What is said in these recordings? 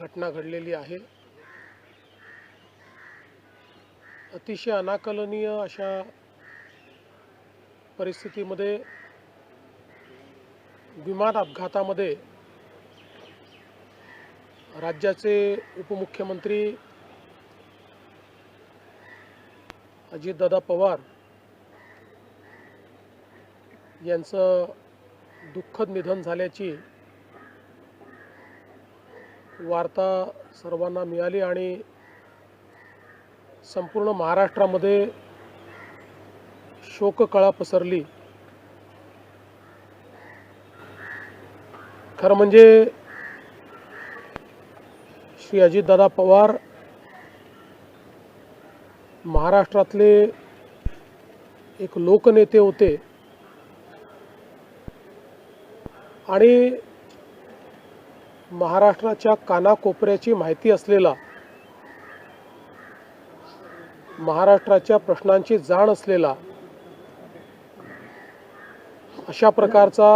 घटना घडलेली आहे। अतिशय अनाकलनीय अशा परिस्थितीमध्ये विमान अपघातामध्ये राज्याचे उपमुख्यमंत्री अजितदादा पवार यांचं दुःखद निधन झाल्याची वार्ता सर्वांना मिळाली आणि संपूर्ण महाराष्ट्रामध्ये शोककळा पसरली। खरं म्हणजे श्री अजितदादा पवार महाराष्ट्रातले एक लोकनेते होते आणि महाराष्ट्राच्या कानाकोपऱ्याची माहिती असलेला, महाराष्ट्राच्या प्रश्नांची जाण असलेला अशा प्रकारचा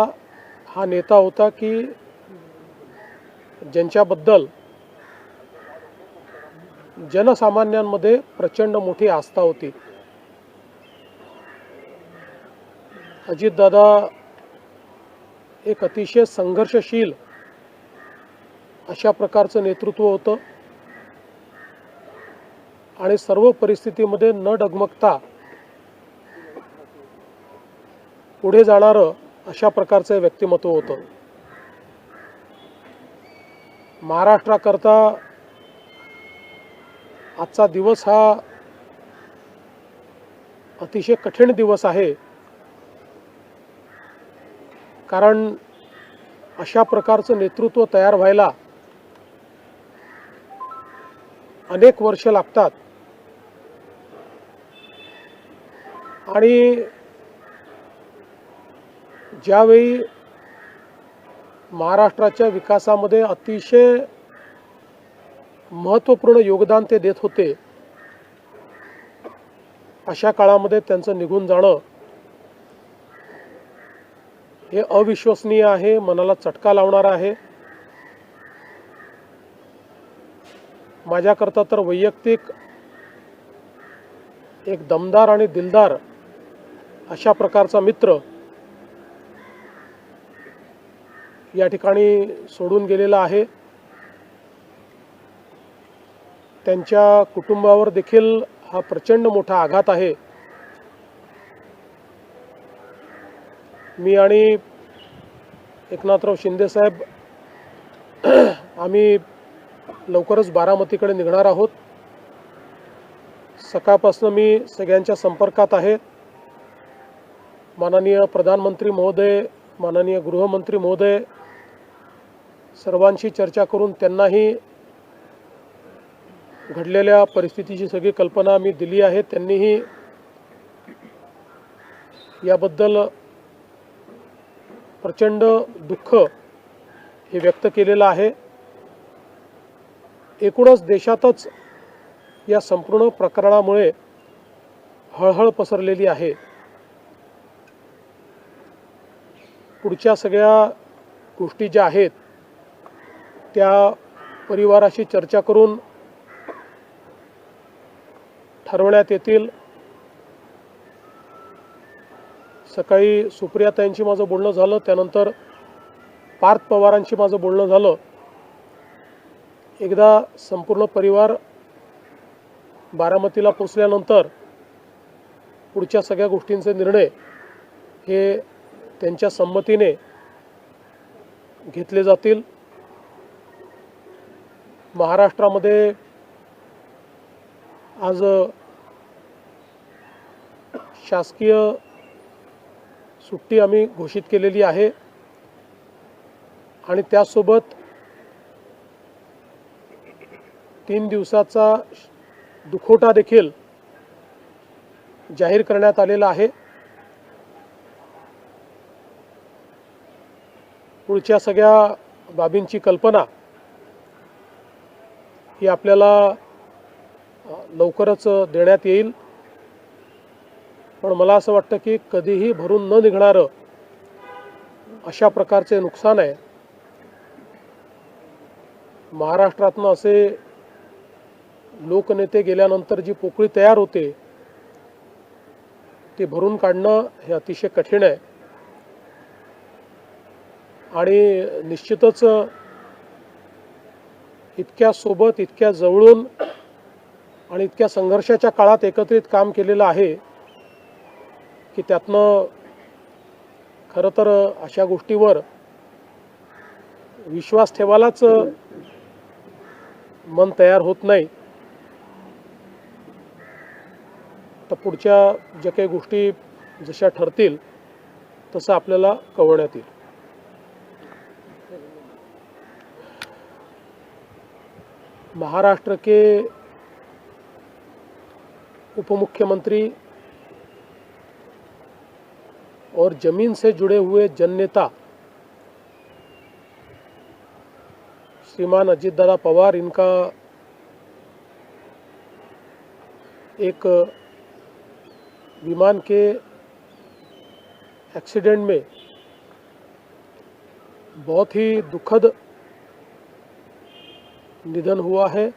हा नेता होता की ज्यांच्याबद्दल जनसामान्यांमध्ये प्रचंड मोठी आस्था होती। अजितदादा एक अतिशय संघर्षशील अशा प्रकारचं नेतृत्व होतं आणि सर्व परिस्थितीमध्ये न डगमगता पुढे जाणारं अशा प्रकारचं व्यक्तिमत्व होतं। महाराष्ट्राकरता आजचा दिवस हा अतिशय कठीण दिवस आहे, कारण अशा प्रकारचं नेतृत्व तयार व्हायला अनेक वर्ष लागतात आणि ज्यावेळी महाराष्ट्राच्या विकासामध्ये अतिशय महत्त्वपूर्ण योगदान ते देत होते, अशा काळामध्ये त्यांचं निघून जाणं हे अविश्वसनीय आहे, मनाला चटका लावणारा आहे। माझ्याकरता तर वैयक्तिक एक दमदार आणि दिलदार अशा प्रकारचा मित्र या ठिकाणी सोडून गेलेला आहे। त्यांच्या कुटुंबावर देखील हा प्रचंड मोठा आघात आहे। मी आणि एकनाथराव शिंदे साहेब आम्ही लवकरच बारामतीकडे निघणार आहोत। सकाळपासून मी सगळ्यांच्या संपर्कात आहे। माननीय प्रधानमंत्री महोदय, माननीय गृहमंत्री महोदय सर्वांशी चर्चा करून त्यांनाही घडलेल्या परिस्थितीची सगळी कल्पना मी दिली आहे। त्यांनीही याबद्दल प्रचंड दुःख हे व्यक्त केलेलं आहे। एकूणच देशातच या संपूर्ण प्रकरणामुळे हळहळ पसरलेली आहे। पुढच्या सगळ्या गोष्टी ज्या आहेत त्या परिवाराशी चर्चा करून ठरवण्यात येतील। सकाळी सुप्रियाताईंशी माझं बोलणं झालं, त्यानंतर पार्थ पवारांशी माझं बोलणं झालं। एकदा संपूर्ण परिवार बारामतीला पोचल्यानंतर पुढच्या सगळ्या गोष्टींचे निर्णय हे त्यांच्या संमतीने घेतले जातील। महाराष्ट्रामध्ये आज शासकीय सुट्टी आम्ही घोषित केलेली आहे आणि त्यासोबत 3 दिवसाचा दुखवटा देखील जाहीर करण्यात आलेला आहे। पुढच्या सगळ्या बाबींची कल्पना ही आपल्याला लवकरच देण्यात येईल, पण मला असं वाटतं की कधीही भरून न निघणारं अशा प्रकारचे नुकसान आहे। महाराष्ट्रातनं असे लोकनेते गेल्यानंतर जी पोकळी तयार होते ती भरून काढणं हे अतिशय कठीण आहे आणि निश्चितच इतक्या सोबत, इतक्या जवळून आणि इतक्या संघर्षाच्या काळात एकत्रित काम केलेलं आहे की त्यातनं खरं तर अशा गोष्टीवर विश्वास ठेवायलाच मन तयार होत नाही. तर पुढच्या ज्या काही गोष्टी जशा ठरतील तसं आपल्याला कळवण्यात येईल. महाराष्ट्र के उपमुख्यमंत्री और जमीन से जुड़े हुए जननेता श्रीमान अजितदादा पवार, इनका एक विमान के एक्सीडेंट में बहुत ही दुखद निधन हुआ है.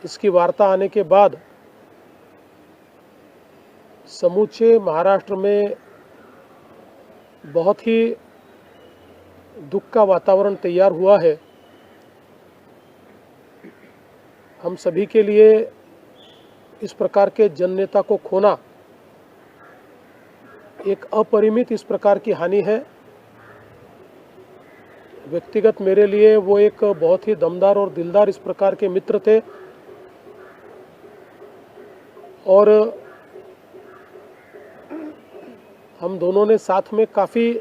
इसकी वार्ता आने के बाद समूचे महाराष्ट्र में बहुत ही दुख का वातावरण तैयार हुआ है. हम सभी के लिए इस प्रकार के जननेता को खोना एक अपरिमित इस प्रकार की हानि है. व्यक्तिगत मेरे लिए वो एक बहुत ही दमदार और दिलदार इस प्रकार के मित्र थे और हम दोनों ने साथ में काफ़ी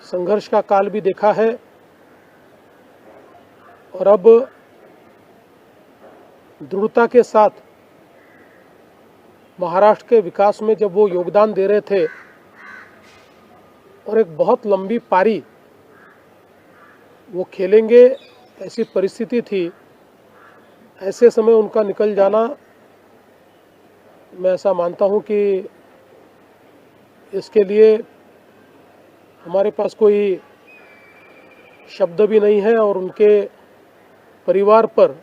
संघर्ष का काल भी देखा है और अब दृढ़ता के साथ महाराष्ट्र के विकास में जब वो योगदान दे रहे थे और एक बहुत लंबी पारी वो खेलेंगे ऐसी परिस्थिति थी, ऐसे समय उनका निकल जाना, मैं ऐसा मानता हूं कि इसके लिए हमारे पास कोई शब्द भी नहीं है और उनके परिवार पर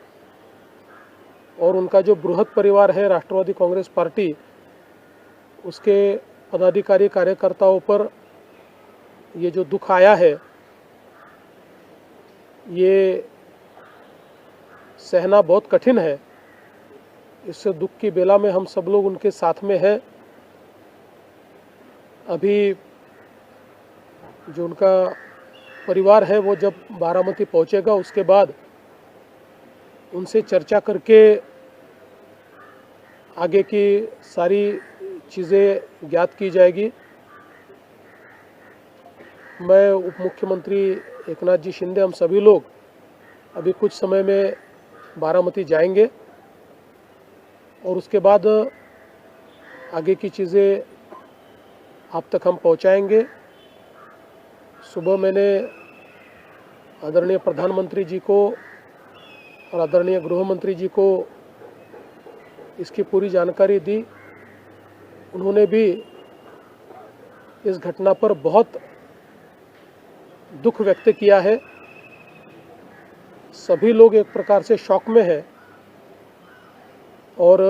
और उनका जो बृहद परिवार है राष्ट्रवादी कांग्रेस पार्टी, उसके पदाधिकारी कार्यकर्ताओं पर ये जो दुख आया है ये सहना बहुत कठिन है. इस दुख की बेला में हम सब लोग उनके साथ में हैं. अभी जो उनका परिवार है वो जब बारामती पहुंचेगा उसके बाद उनसे चर्चा करके आगे की सारी चीज़ें ज्ञात की जाएगी. मैं उप मुख्यमंत्री एकनाथ जी शिंदे, हम सभी लोग अभी कुछ समय में बारामती जाएंगे और उसके बाद आगे की चीज़ें आप तक हम पहुंचाएंगे. सुबह मैंने आदरणीय प्रधानमंत्री जी को और आदरणीय गृह मंत्री जी को इसकी पूरी जानकारी दी. उन्होंने भी इस घटना पर बहुत दुख व्यक्त किया है. सभी लोग एक प्रकार से शॉक में हैं और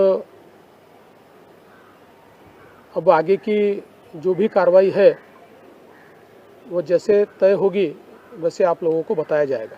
अब आगे की जो भी कार्रवाई है वो जैसे तय होगी वैसे आप लोगों को बताया जाएगा.